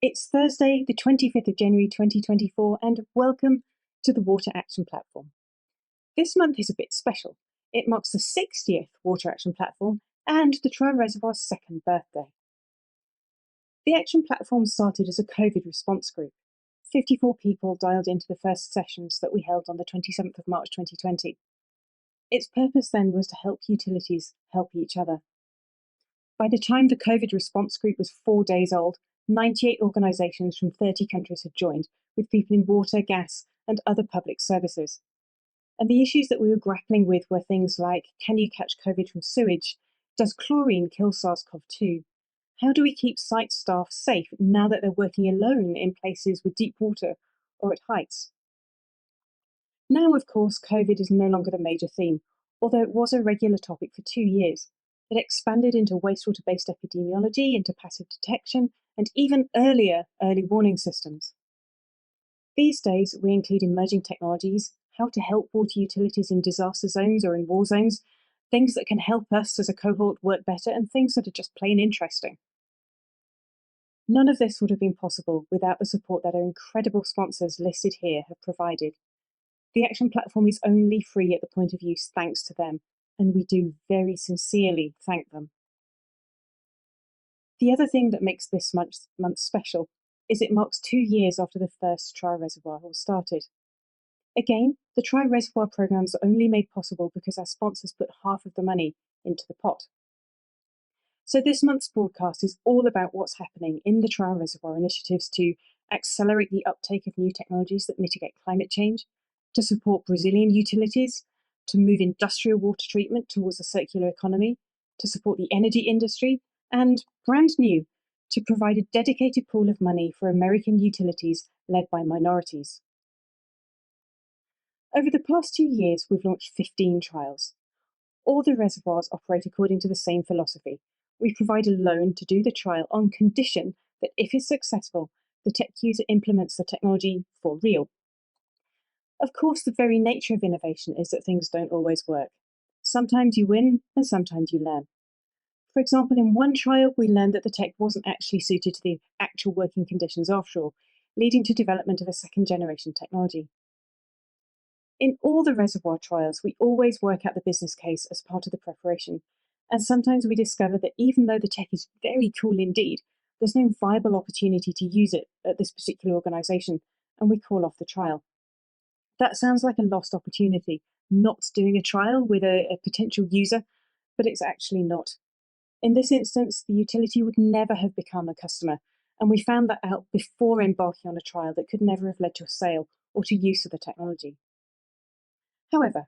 It's Thursday, the 25th of January 2024, and welcome to the Water Action Platform. This month is a bit special. It marks the 60th Water Action Platform and the Trial Reservoir's second birthday. The Action Platform started as a COVID response group. 54 people dialed into the first sessions that we held on the 27th of March 2020. Its purpose then was to help utilities help each other. By the time the COVID response group was 4 days old, 98 organisations from 30 countries had joined, with people in water, gas, and other public services. And the issues that we were grappling with were things like, can you catch COVID from sewage? Does chlorine kill SARS-CoV-2? How do we keep site staff safe now that they're working alone in places with deep water or at heights? Now, of course, COVID is no longer the major theme, although it was a regular topic for 2 years. It expanded into wastewater-based epidemiology, into passive detection, and even early warning systems. These days, we include emerging technologies, how to help water utilities in disaster zones or in war zones, things that can help us as a cohort work better, and things that are just plain interesting. None of this would have been possible without the support that our incredible sponsors listed here have provided. The Action Platform is only free at the point of use thanks to them, and we do very sincerely thank them. The other thing that makes this month special is it marks 2 years after the first Trial Reservoir was started. Again, the Trial Reservoir programs are only made possible because our sponsors put half of the money into the pot. So this month's broadcast is all about what's happening in the Trial Reservoir initiatives to accelerate the uptake of new technologies that mitigate climate change, to support Brazilian utilities, to move industrial water treatment towards a circular economy, to support the energy industry, and, brand new, to provide a dedicated pool of money for American utilities led by minorities. Over the past 2 years, we've launched 15 trials. All the reservoirs operate according to the same philosophy. We provide a loan to do the trial on condition that if it's successful, the tech user implements the technology for real. Of course, the very nature of innovation is that things don't always work. Sometimes you win and sometimes you learn. For example, in one trial, we learned that the tech wasn't actually suited to the actual working conditions offshore, leading to development of a second-generation technology. In all the reservoir trials, we always work out the business case as part of the preparation, and sometimes we discover that even though the tech is very cool indeed, there's no viable opportunity to use it at this particular organisation, and we call off the trial. That sounds like a lost opportunity, not doing a trial with a potential user, but it's actually not. In this instance, the utility would never have become a customer, and we found that out before embarking on a trial that could never have led to a sale or to use of the technology. However,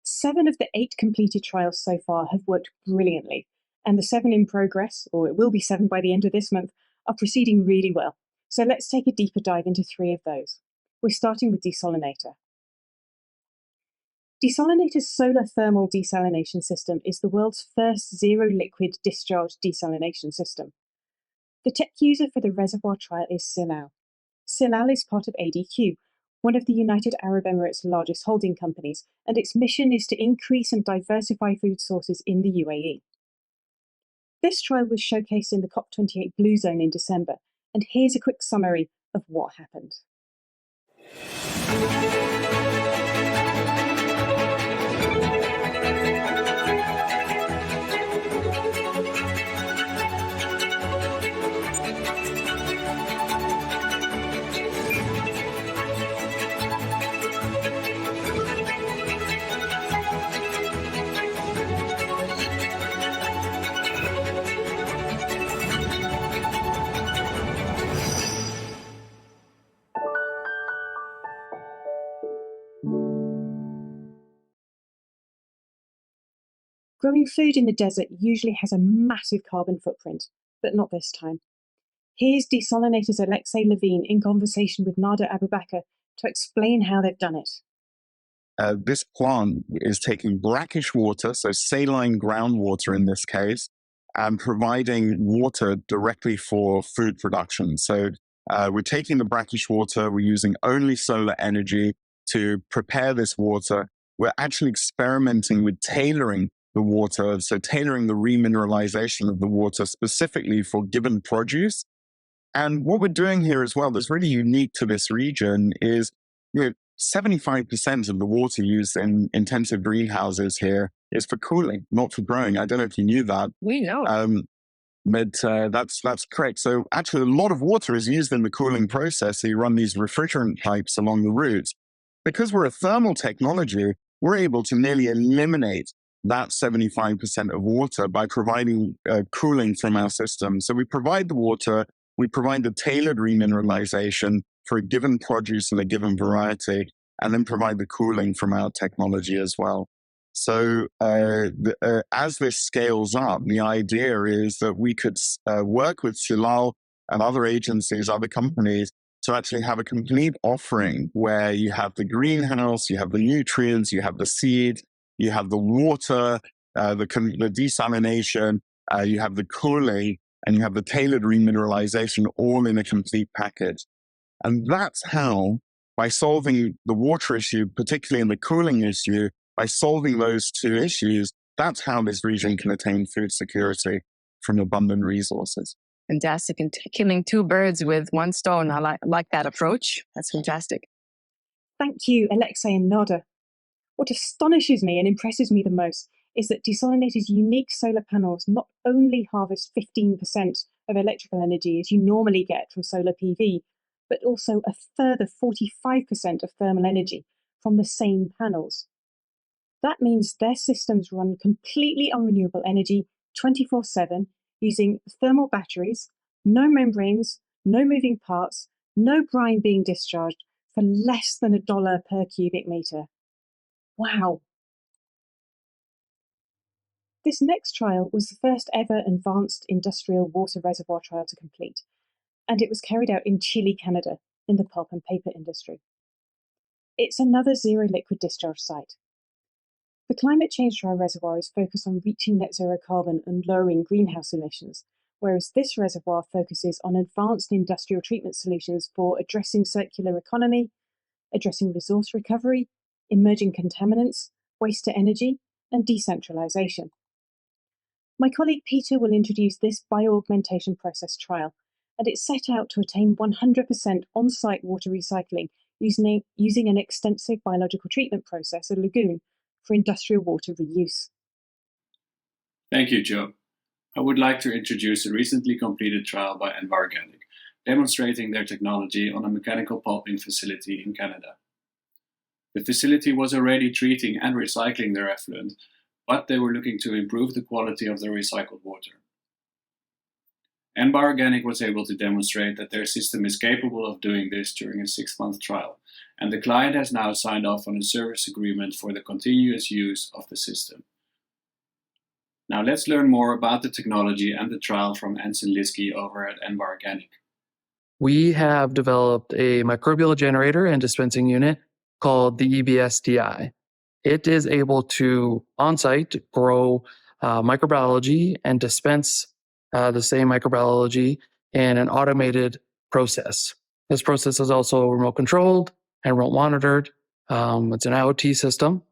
7 of the 8 completed trials so far have worked brilliantly, and the 7 in progress, or it will be 7 by the end of this month, are proceeding really well. So let's take a deeper dive into 3 of those. We're starting with Desolinator. Desolinator's solar thermal desalination system is the world's first zero-liquid discharge desalination system. The tech user for the reservoir trial is Silal. Silal is part of ADQ, one of the United Arab Emirates' largest holding companies, and its mission is to increase and diversify food sources in the UAE. This trial was showcased in the COP28 Blue Zone in December, and here's a quick summary of what happened. Growing food in the desert usually has a massive carbon footprint, but not this time. Here's Desolinator's Alexei Levine in conversation with Nada Abubakar to explain how they've done it. This plant is taking brackish water, so saline groundwater in this case, and providing water directly for food production. So we're taking the brackish water, we're using only solar energy to prepare this water. We're actually experimenting with tailoring the water, so tailoring the remineralization of the water specifically for given produce. And what we're doing here as well that's really unique to this region is 75% of the water used in intensive greenhouses here is for cooling, not for growing. I don't know if you knew that. We know. But that's correct. So actually, a lot of water is used in the cooling process. So you run these refrigerant pipes along the route. Because we're a thermal technology, we're able to nearly eliminate that 75% of water by providing cooling from our system. So we provide the water, we provide the tailored remineralization for a given produce and a given variety, and then provide the cooling from our technology as well. So as this scales up, the idea is that we could work with Shilal and other agencies, other companies, to actually have a complete offering where you have the greenhouse, you have the nutrients, you have the seed, you have the water, the desalination, you have the cooling, and you have the tailored remineralization all in a complete package. And that's how, by solving the water issue, particularly in the cooling issue, by solving those two issues, that's how this region can attain food security from abundant resources. Fantastic. And killing two birds with one stone. I like that approach. That's fantastic. Thank you, Alexei and Nada. What astonishes me and impresses me the most is that Desolinator's unique solar panels not only harvest 15% of electrical energy as you normally get from solar PV, but also a further 45% of thermal energy from the same panels. That means their systems run completely on renewable energy 24/7 using thermal batteries, no membranes, no moving parts, no brine being discharged for less than $1 per cubic meter. Wow. This next trial was the first ever advanced industrial water reservoir trial to complete, and it was carried out in Chile, Canada, in the pulp and paper industry. It's another zero liquid discharge site. The climate change trial reservoir is focused on reaching net zero carbon and lowering greenhouse emissions, whereas this reservoir focuses on advanced industrial treatment solutions for addressing circular economy, addressing resource recovery, emerging contaminants, waste to energy, and decentralization. My colleague Peter will introduce this bioaugmentation process trial, and it's set out to attain 100% on-site water recycling using an extensive biological treatment process, a lagoon, for industrial water reuse. Thank you, Joe. I would like to introduce a recently completed trial by EnBiorganic, demonstrating their technology on a mechanical pulping facility in Canada. The facility was already treating and recycling their effluent, but they were looking to improve the quality of the recycled water. EnBiorganic was able to demonstrate that their system is capable of doing this during a 6-month trial, and the client has now signed off on a service agreement for the continuous use of the system. Now let's learn more about the technology and the trial from Anson Liskey over at EnBiorganic. We have developed a microbial generator and dispensing unit called the EBSDI. It is able to, on-site, grow microbiology and dispense the same microbiology in an automated process. This process is also remote controlled and remote monitored. It's an IoT system.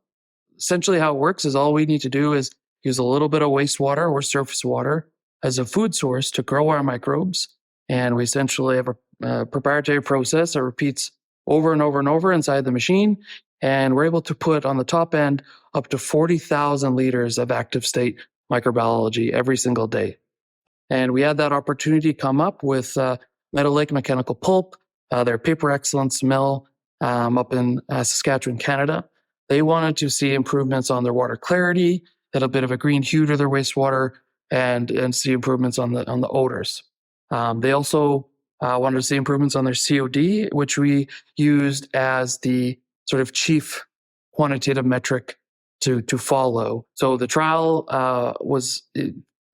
Essentially how it works is all we need to do is use a little bit of wastewater or surface water as a food source to grow our microbes. And we essentially have a proprietary process that repeats over and over and over inside the machine. And we're able to put on the top end up to 40,000 liters of active state microbiology every single day. And we had that opportunity come up with Meadow Lake Mechanical Pulp, their Paper Excellence mill up in Saskatchewan, Canada. They wanted to see improvements on their water clarity, had a bit of a green hue to their wastewater, and see improvements on the odors. They also wanted to see improvements on their COD, which we used as the sort of chief quantitative metric to follow. So the trial was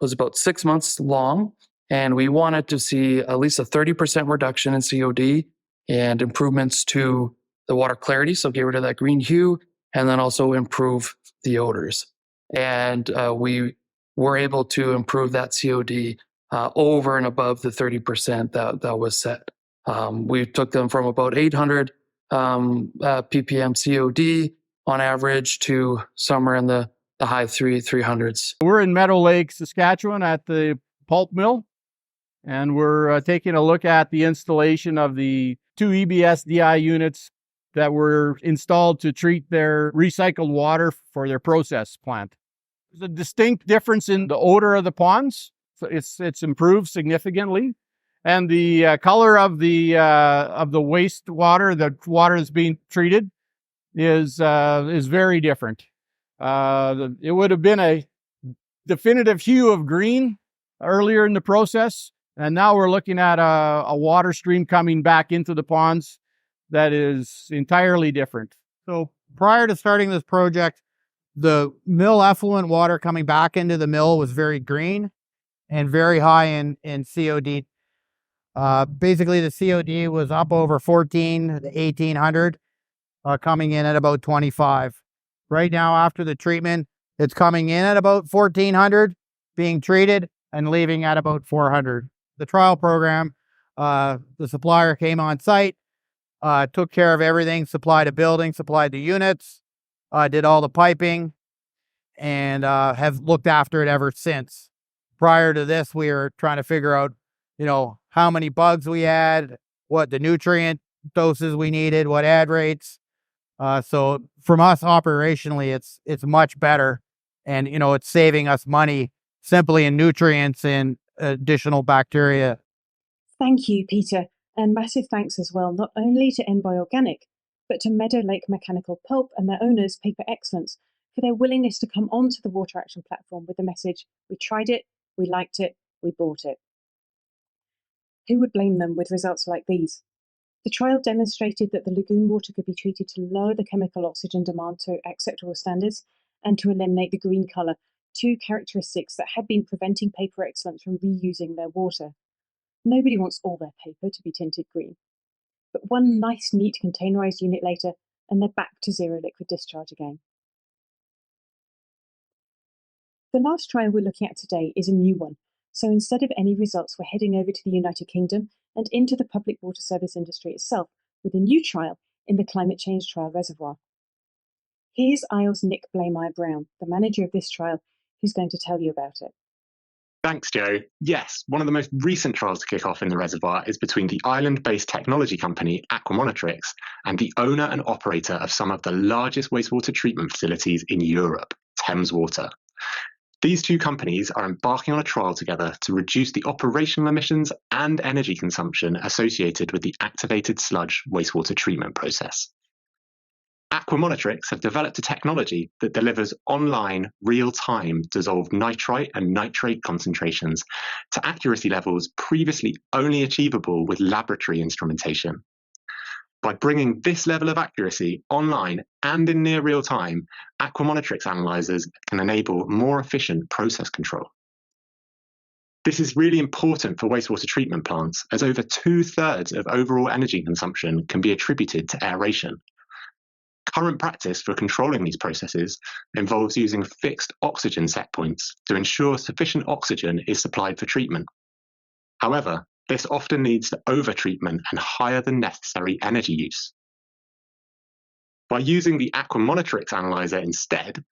about 6 months long, and we wanted to see at least a 30% reduction in COD and improvements to the water clarity, so get rid of that green hue, and then also improve the odors. And we were ppm to improve that COD over and above the 30% that was set. We took them from about 800 ppm COD on average to somewhere in the high 300s. We're in Meadow Lake, Saskatchewan at the pulp mill. And we're taking a look at the installation of the 2 EBS DI units that were installed to treat their recycled water for their process plant. There's a distinct difference in the odor of the ponds. So it's improved significantly. And the color of the wastewater, the water that's being treated, is very different. It would have been a definitive hue of green earlier in the process, and now we're looking at a water stream coming back into the ponds that is entirely different. So prior to starting this project, the mill effluent water coming back into the mill was very green and very high in COD. Basically, the COD was up over 14 to 1800, coming in at about 25. Right now, after the treatment, it's coming in at about 1400, being treated, and leaving at about 400. The trial program, the supplier came on site, took care of everything, supplied a building, supplied the units, did all the piping, and have looked after it ever since. Prior to this, we were trying to figure out, how many bugs we had, what the nutrient doses we needed, what ad rates. So from us operationally, it's much better, and it's saving us money simply in nutrients and additional bacteria. Thank you, Peter, and massive thanks as well, not only to EnBiorganic, but to Meadow Lake Mechanical Pulp and their owners, Paper Excellence, for their willingness to come onto the Water Action platform with the message, we tried it, we liked it, we bought it. Who would blame them with results like these? The trial demonstrated that the lagoon water could be treated to lower the chemical oxygen demand to acceptable standards and to eliminate the green colour, two characteristics that had been preventing Paper Excellence from reusing their water. Nobody wants all their paper to be tinted green. But one nice, neat containerised unit later, and they're back to zero liquid discharge again. The last trial we're looking at today is a new one. So instead of any results, we're heading over to the United Kingdom and into the public water service industry itself with a new trial in the climate change Trial Reservoir. Here's ISLE's Nick Blameyer-Brown, the manager of this trial, who's going to tell you about it. Thanks, Joe. Yes, one of the most recent trials to kick off in the reservoir is between the Ireland-based technology company Aquamonitrix and the owner and operator of some of the largest wastewater treatment facilities in Europe, Thames Water. These two companies are embarking on a trial together to reduce the operational emissions and energy consumption associated with the activated sludge wastewater treatment process. Aquamonitrix have developed a technology that delivers online, real-time dissolved nitrite and nitrate concentrations to accuracy levels previously only achievable with laboratory instrumentation. By bringing this level of accuracy online and in near real time, Aquamonitrix analyzers can enable more efficient process control. This is really important for wastewater treatment plants, as over 2/3 of overall energy consumption can be attributed to aeration. Current practice for controlling these processes involves using fixed oxygen set points to ensure sufficient oxygen is supplied for treatment. However, this often leads to overtreatment and higher than necessary energy use. By using the Aquamonitrix analyzer instead,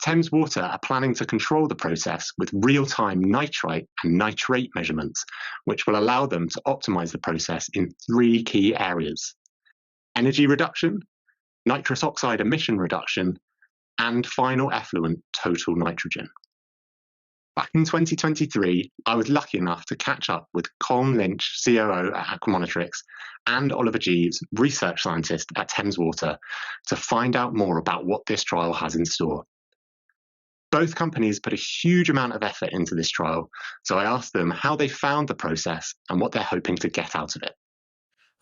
Thames Water are planning to control the process with real-time nitrite and nitrate measurements, which will allow them to optimize the process in 3 key areas: energy reduction, nitrous oxide emission reduction, and final effluent total nitrogen. Back in 2023, I was lucky enough to catch up with Colm Lynch, COO at Aquamonitrix, and Oliver Jeeves, research scientist at Thames Water, to find out more about what this trial has in store. Both companies put a huge amount of effort into this trial, so I asked them how they found the process and what they're hoping to get out of it.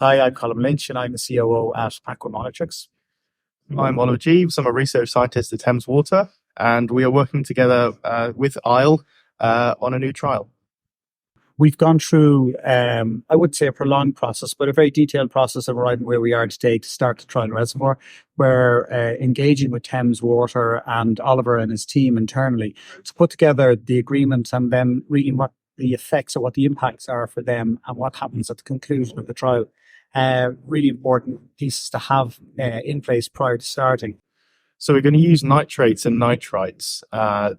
Hi, I'm Colm Lynch and I'm the COO at Aquamonitrix. I'm Oliver Jeeves, I'm a research scientist at Thames Water, and we are working together with ISLE on a new trial. We've gone through, I would say a prolonged process, but a very detailed process of arriving where we are today to start the Trial Reservoir. We're engaging with Thames Water and Oliver and his team internally to put together the agreement and then reading what the effects or what the impacts are for them and what happens at the conclusion of the trial. Really important pieces to have in place prior to starting. So we're going to use nitrates and nitrites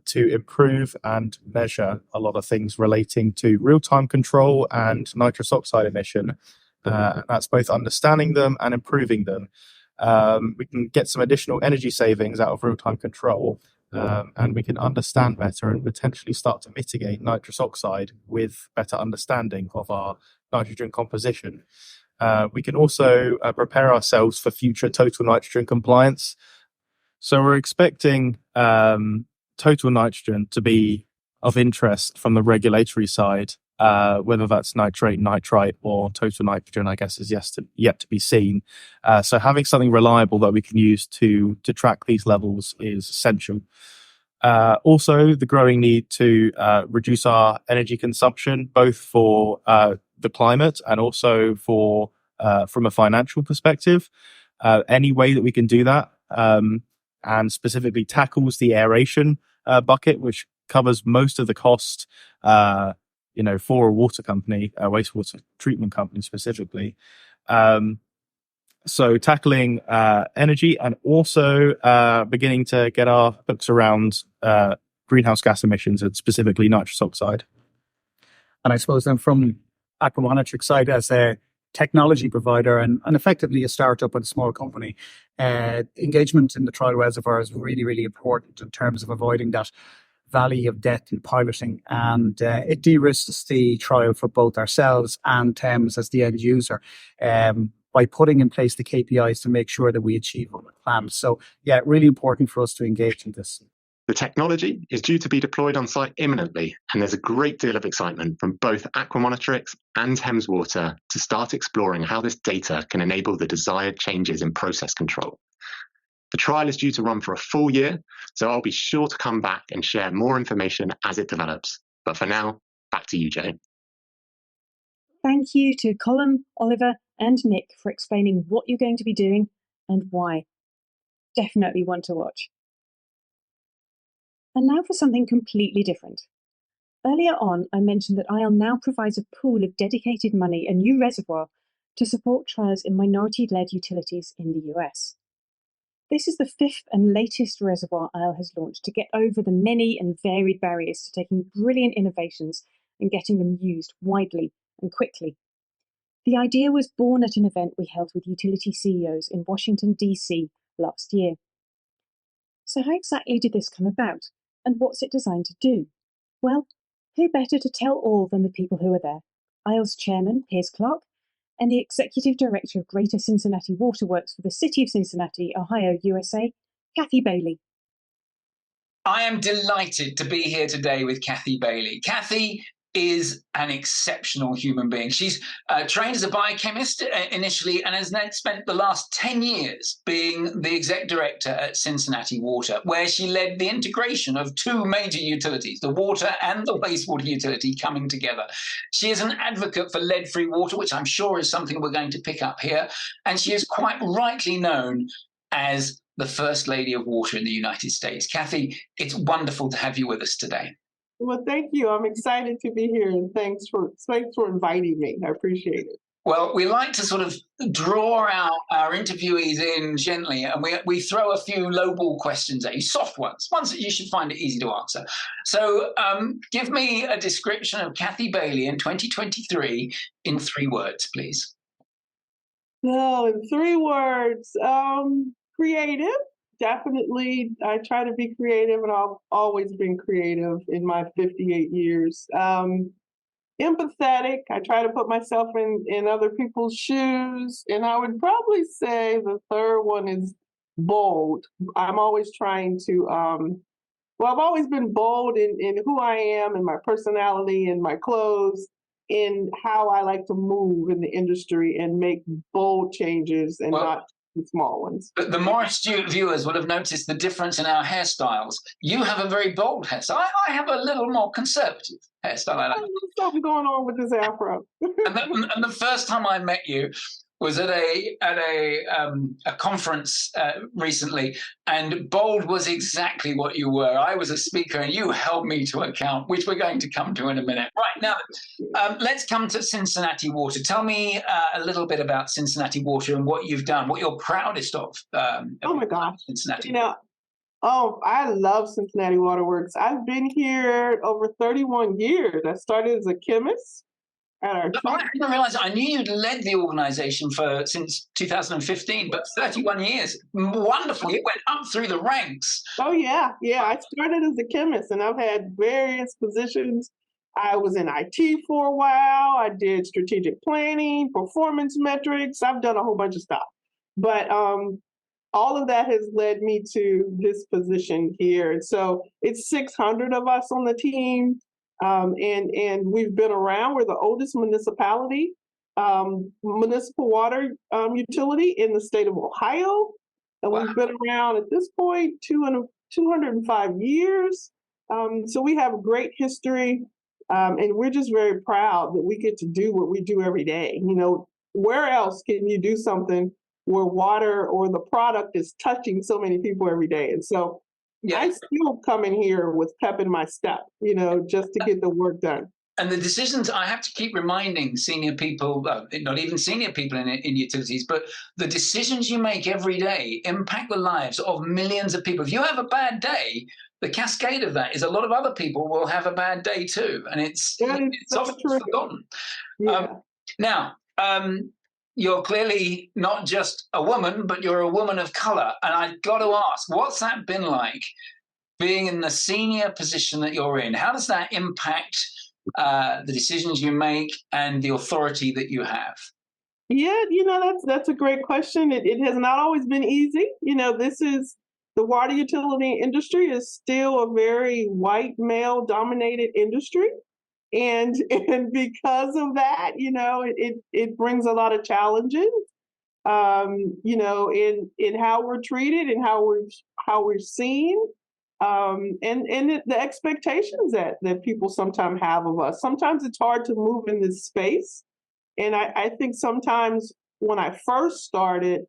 to improve and measure a lot of things relating to real-time control and nitrous oxide emission. That's both understanding them and improving them. We can get some additional energy savings out of real-time control, and we can understand better and potentially start to mitigate nitrous oxide with better understanding of our nitrogen composition. We can also prepare ourselves for future total nitrogen compliance. So we're expecting total nitrogen to be of interest from the regulatory side, whether that's nitrate, nitrite, or total nitrogen, I guess, is yet to be seen. So having something reliable that we can use to track these levels is essential. Also, the growing need to reduce our energy consumption, both for the climate and also for from a financial perspective. Any way that we can do that, and specifically tackles the aeration bucket, which covers most of the cost, for a water company, a wastewater treatment company specifically. So tackling energy and also beginning to get our books around greenhouse gas emissions and specifically nitrous oxide. And I suppose then from Aquamonitrix side, as a technology provider and effectively a startup and a small company, engagement in the trial reservoir is really, really important in terms of avoiding that valley of death in piloting, and it de-risks the trial for both ourselves and Thames as the end user by putting in place the KPIs to make sure that we achieve what we plan. So yeah, really important for us to engage in this. The technology is due to be deployed on site imminently, and there's a great deal of excitement from both Aquamonitrix and Thames Water to start exploring how this data can enable the desired changes in process control. The trial is due to run for a full year, so I'll be sure to come back and share more information as it develops. But for now, back to you, Joe. Thank you to Colin, Oliver, and Nick for explaining what you're going to be doing and why. Definitely one to watch. And now for something completely different. Earlier on, I mentioned that IAL now provides a pool of dedicated money, a new reservoir, to support trials in minority-led utilities in the US. This is the fifth and latest reservoir IAL has launched to get over the many and varied barriers to taking brilliant innovations and getting them used widely and quickly. The idea was born at an event we held with utility CEOs in Washington, D.C. last year. So how exactly did this come about? And what's it designed to do? Well, who better to tell all than the people who are there? IAL's chairman, Piers Clark, and the executive director of Greater Cincinnati Waterworks for the City of Cincinnati, Ohio, USA, Cathy Bailley. I am delighted to be here today with Cathy Bailley. Cathy is an exceptional human being. She's trained as a biochemist initially and has then spent the last 10 years being the exec director at Cincinnati Water, where she led the integration of two major utilities, the water and the wastewater utility, coming together. She is an advocate for lead-free water, which I'm sure is something we're going to pick up here, and she is quite rightly known as the First Lady of Water in the United States. Cathy, it's wonderful to have you with us today. Well, thank you. I'm excited to be here, and thanks for inviting me. I appreciate it. Well, we like to sort of draw our interviewees in gently, and we throw a few lowball questions at you, soft ones that you should find it easy to answer. So give me a description of Cathy Bailley in 2023 in 3 words, please. No, in 3 words, creative. Definitely, I try to be creative, and I've always been creative in my 58 years. Empathetic. I try to put myself in other people's shoes. And I would probably say the 3rd one is bold. I'm always trying to, I've always been bold in who I am and my personality and my clothes, in how I like to move in the industry and make bold changes and not small ones. But the more astute viewers will have noticed the difference in our hairstyles. You have a very bold hairstyle. I have a little more conservative hairstyle. I like. There's something going on with this afro. and the first time I met you was at a conference recently, and bold was exactly what you were. I was a speaker, and you held me to account, which we're going to come to in a minute. Right now, let's come to Cincinnati Water. Tell me a little bit about Cincinnati Water and what you've done, what you're proudest of. Oh my gosh, Cincinnati. You know, Oh, I love Cincinnati Waterworks. I've been here over 31 years. I started as a chemist at our I didn't realize. I knew you'd led the organization since 2015, but 31 years. Wonderful. You went up through the ranks. Oh, yeah. Yeah. I started as a chemist and I've had various positions. I was in IT for a while. I did strategic planning, performance metrics. I've done a whole bunch of stuff. But all of that has led me to this position here. And so it's 600 of us on the team. And we've been around. We're the oldest municipality, municipal water utility in the state of Ohio. And we've been around at this point 205 years. So we have a great history. And we're just very proud that we get to do what we do every day. You know, where else can you do something where water or the product is touching so many people every day? And so I still come in here with pep in my step, you know, just to get the work done. And the decisions, I have to keep reminding senior people, not even senior people in utilities, but the decisions you make every day impact the lives of millions of people. If you have a bad day, the cascade of that is a lot of other people will have a bad day too. And it's often forgotten. Yeah. Now, you're clearly not just a woman, but you're a woman of color. And I've got to ask, what's that been like, being in the senior position that you're in? How does that impact the decisions you make and the authority that you have? Yeah, you know, that's a great question. It has not always been easy. You know, the water utility industry is still a very white male dominated industry. And because of that, you know, it brings a lot of challenges, you know, in how we're treated and how we're seen, and the expectations that people sometimes have of us. Sometimes it's hard to move in this space. And I think sometimes when I first started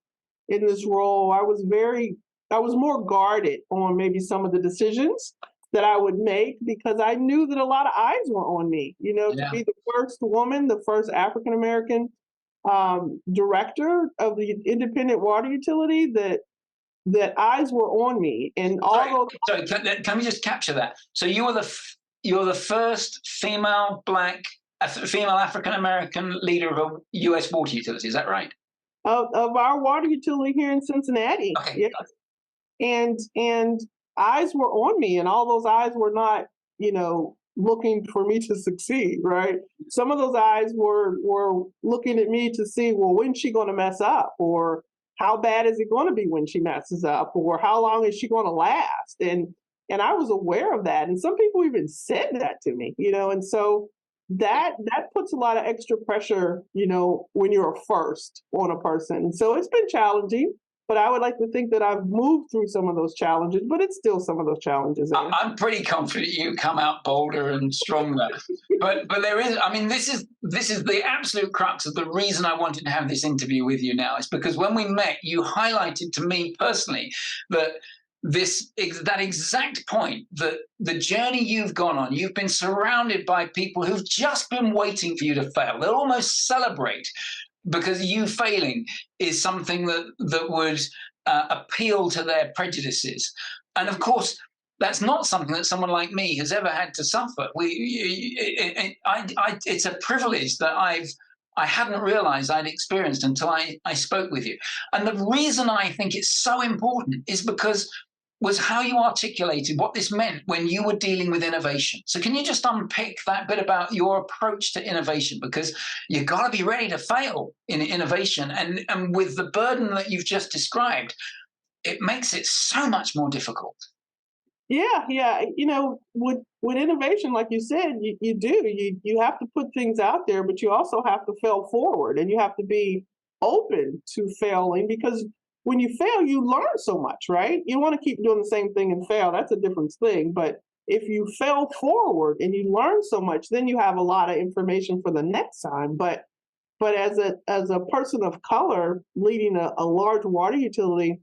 in this role, I was more guarded on maybe some of the decisions that I would make, because I knew that a lot of eyes were on me, you know, to be the first woman, the first African-American director of the independent water utility, that eyes were on me. And sorry, can we just capture that? So you're the first female African-American leader of a US water utility, is that right? Of our water utility here in Cincinnati. Okay. Yes. And eyes were on me, and all those eyes were not, you know, looking for me to succeed, right? Some of those eyes were looking at me to see, well, when's she going to mess up? Or how bad is it going to be when she messes up? Or how long is she going to last? And I was aware of that. And some people even said that to me, you know, and so that puts a lot of extra pressure, you know, when you're a first on a person. So it's been challenging. But I would like to think that I've moved through some of those challenges, but it's still some of those challenges. I'm pretty confident you come out bolder and stronger. but there is, I mean, this is the absolute crux of the reason I wanted to have this interview with you now. Is because when we met, you highlighted to me personally that that exact point, that the journey you've gone on, you've been surrounded by people who've just been waiting for you to fail. They'll almost celebrate, because you failing is something that would appeal to their prejudices. And of course, that's not something that someone like me has ever had to suffer. It's a privilege that I hadn't realized I'd experienced until I spoke with you. And the reason I think it's so important is because was how you articulated what this meant when you were dealing with innovation. So can you just unpick that bit about your approach to innovation? Because you've got to be ready to fail in innovation. And with the burden that you've just described, it makes it so much more difficult. Yeah. You know, with innovation, like you said, you have to put things out there, but you also have to fail forward, and you have to be open to failing, because when you fail, you learn so much, right? You want to keep doing the same thing and fail. That's a different thing. But if you fail forward and you learn so much, then you have a lot of information for the next time. But as a person of color leading a large water utility,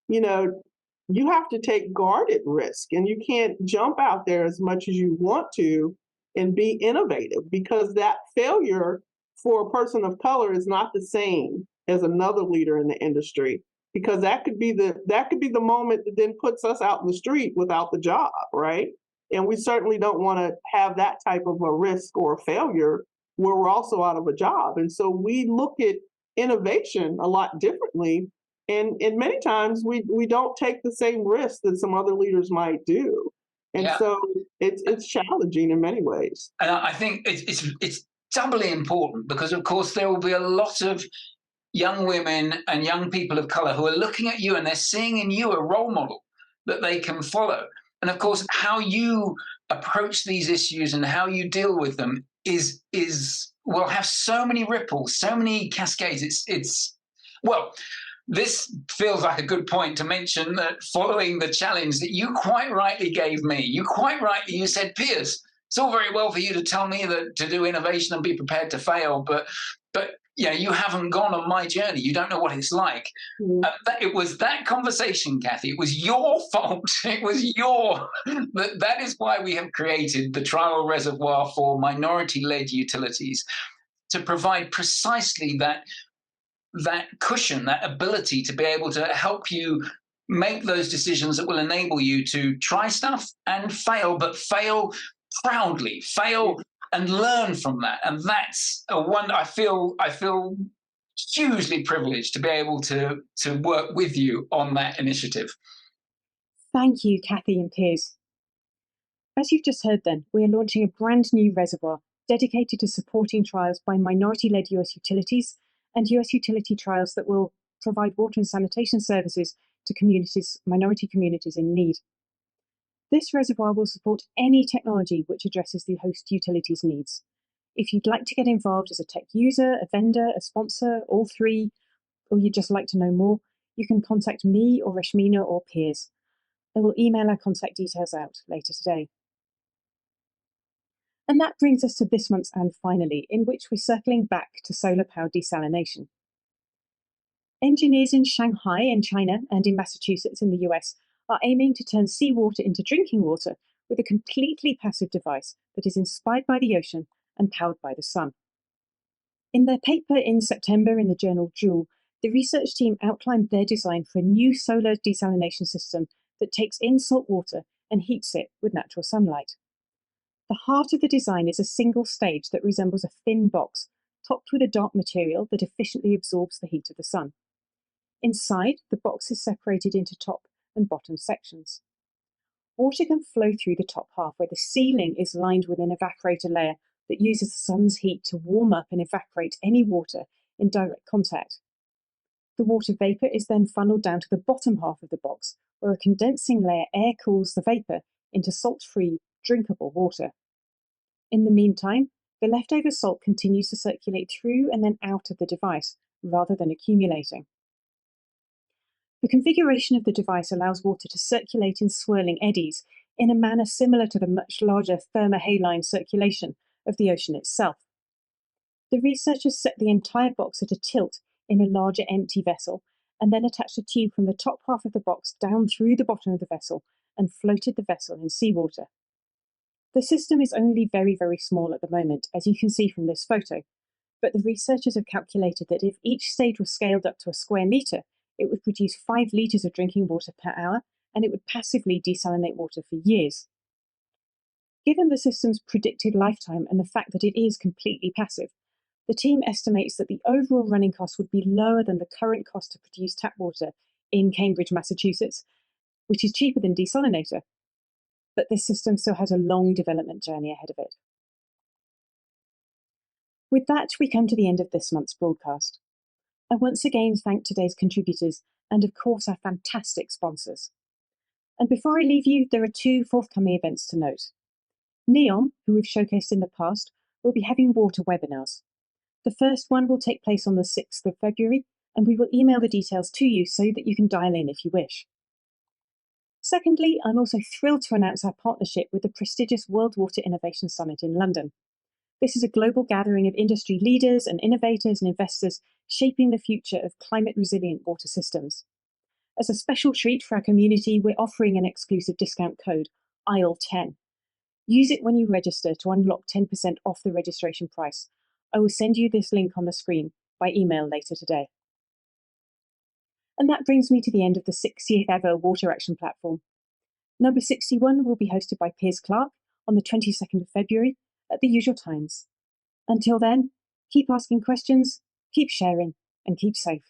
you know, you have to take guarded risk, and you can't jump out there as much as you want to and be innovative, because that failure for a person of color is not the same as another leader in the industry. because that could be the moment that then puts us out in the street without the job, right? And we certainly don't want to have that type of a risk or a failure where we're also out of a job. And so we look at innovation a lot differently. And many times we don't take the same risk that some other leaders might do. And so it's challenging in many ways. And I think it's doubly important because, of course, there will be a lot of young women and young people of color who are looking at you and they're seeing in you a role model that they can follow. And of course, how you approach these issues and how you deal with them will have so many ripples, so many cascades. This feels like a good point to mention that following the challenge that you quite rightly gave me, you said, Piers, it's all very well for you to tell me that to do innovation and be prepared to fail, but you haven't gone on my journey. You don't know what it's like. It was that conversation, Cathy. It was your fault. It was that is why we have created the Trial Reservoir for minority-led utilities, to provide precisely that cushion, that ability to be able to help you make those decisions that will enable you to try stuff and fail, but fail proudly, fail and learn from that. And that's I feel hugely privileged to be able to work with you on that initiative. Thank you, Cathy and Piers. As you've just heard then, we are launching a brand new reservoir dedicated to supporting trials by minority-led US utilities and US utility trials that will provide water and sanitation services to minority communities in need. This reservoir will support any technology which addresses the host utility's needs. If you'd like to get involved as a tech user, a vendor, a sponsor, all three, or you'd just like to know more, you can contact me or Rashmina or Piers. I will email our contact details out later today. And that brings us to this month's And Finally, in which we're circling back to solar-powered desalination. Engineers in Shanghai in China and in Massachusetts in the US are aiming to turn seawater into drinking water with a completely passive device that is inspired by the ocean and powered by the sun. In their paper in September in the journal Joule, the research team outlined their design for a new solar desalination system that takes in salt water and heats it with natural sunlight. The heart of the design is a single stage that resembles a thin box, topped with a dark material that efficiently absorbs the heat of the sun. Inside, the box is separated into top and bottom sections. Water can flow through the top half, where the ceiling is lined with an evaporator layer that uses the sun's heat to warm up and evaporate any water in direct contact. The water vapor is then funneled down to the bottom half of the box, where a condensing layer air cools the vapor into salt-free, drinkable water. In the meantime, the leftover salt continues to circulate through and then out of the device, rather than accumulating. The configuration of the device allows water to circulate in swirling eddies in a manner similar to the much larger Thermohaline circulation of the ocean itself. The researchers set the entire box at a tilt in a larger empty vessel and then attached a tube from the top half of the box down through the bottom of the vessel and floated the vessel in seawater. The system is only very, very small at the moment, as you can see from this photo, but the researchers have calculated that if each stage was scaled up to a square metre, it would produce 5 litres of drinking water per hour, and it would passively desalinate water for years. Given the system's predicted lifetime and the fact that it is completely passive, the team estimates that the overall running cost would be lower than the current cost to produce tap water in Cambridge, Massachusetts, which is cheaper than Desolinator. But this system still has a long development journey ahead of it. With that, we come to the end of this month's broadcast. I once again thank today's contributors and, of course, our fantastic sponsors. And before I leave you, there are 2 forthcoming events to note. NEOM, who we've showcased in the past, will be having water webinars. The first one will take place on the 6th of February, and we will email the details to you so that you can dial in if you wish. Secondly, I'm also thrilled to announce our partnership with the prestigious World Water Innovation Summit in London. This is a global gathering of industry leaders and innovators and investors shaping the future of climate-resilient water systems. As a special treat for our community, we're offering an exclusive discount code, ISLE10. Use it when you register to unlock 10% off the registration price. I will send you this link on the screen by email later today. And that brings me to the end of the 60th ever Water Action Platform. Number 61 will be hosted by Piers Clark on the 22nd of February at the usual times. Until then, keep asking questions, keep sharing, and keep safe.